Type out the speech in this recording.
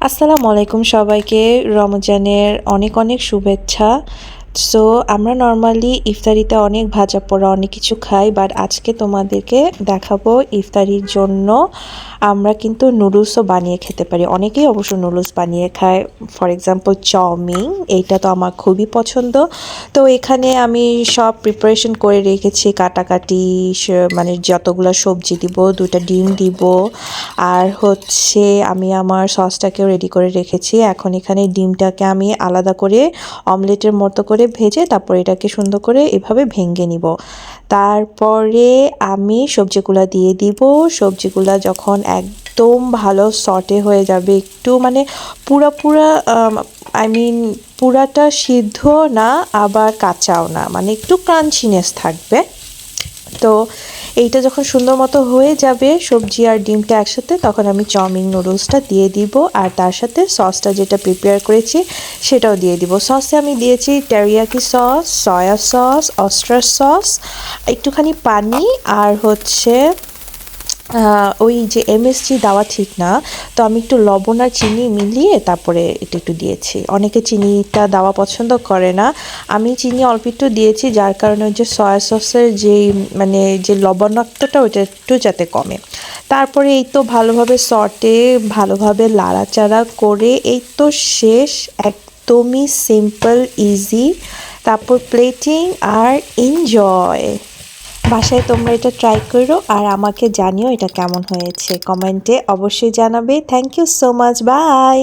আসসালামু আলাইকুম সবাইকে। রমজানের অনেক অনেক শুভেচ্ছা। সো আমরা নরমালি ইফতারিতে অনেক ভাজা পোড়া অনেক কিছু খাই, বাট আজকে তোমাদেরকে দেখাবো ইফতারির জন্য আমরা কিন্তু নুডলসও বানিয়ে খেতে পারি। অনেকেই অবশ্য নুডলস বানিয়ে খায়, ফর এক্সাম্পল চাউমিন, এইটা তো আমার খুবই পছন্দ। তো এখানে আমি সব প্রিপারেশন করে রেখেছি, কাটাকাটি মানে যতগুলো সবজি দিব, দুটা ডিম দিব, আর হচ্ছে আমি আমার সসটাকেও রেডি করে রেখেছি। এখন এখানে ডিমটাকে আমি আলাদা করে অমলেটের মতো করে ভেজে তারপর এটাকে সুন্দর করে এভাবে ভেঙে নিব। তারপরে আমি সবজিগুলা দিয়ে দিব। সবজিগুলা যখন একদম ভালো সটে হয়ে যাবে, একটু মানে পুরা আই মিন পুরাটা সিদ্ধ না আবার কাঁচাও না, মানে একটু ক্রাঞ্চিনেস থাকবে। তো এইটা যখন সুন্দর মতো হয়ে যাবে সবজি আর ডিমটা একসাথে, তখন আমি চাউমিন নুডলসটা দিয়ে দিব আর তার সাথে সসটা যেটা প্রিপেয়ার করেছি সেটাও দিয়ে দিব। সসে আমি দিয়েছি teriyaki sauce, soya sauce, austere sauce, একটুখানি পানি, আর হচ্ছে ওই যে এমএসজি দেওয়া ঠিক না, তো আমি একটু লবণ আর চিনি মিলিয়ে তারপরে এটা একটু দিয়েছি। অনেকে চিনিটা দেওয়া পছন্দ করে না, আমি চিনি অল্প একটু দিয়েছি, যার কারণে ওই যে সয়া সসের যেই মানে যে লবণাক্তটা ওইটা একটু যাতে কমে। তারপরে এই তো ভালোভাবে সটে ভালোভাবে লাড়াচাড়া করে এই তো শেষ, একদমই সিম্পল ইজি। তারপর প্লেটিং আর এনজয়। বাসায় তোমরা এটা ট্রাই করো আর আমাকে জানিও এটা কেমন হয়েছে, কমেন্টে অবশ্যই জানাবে। Thank you so much, by.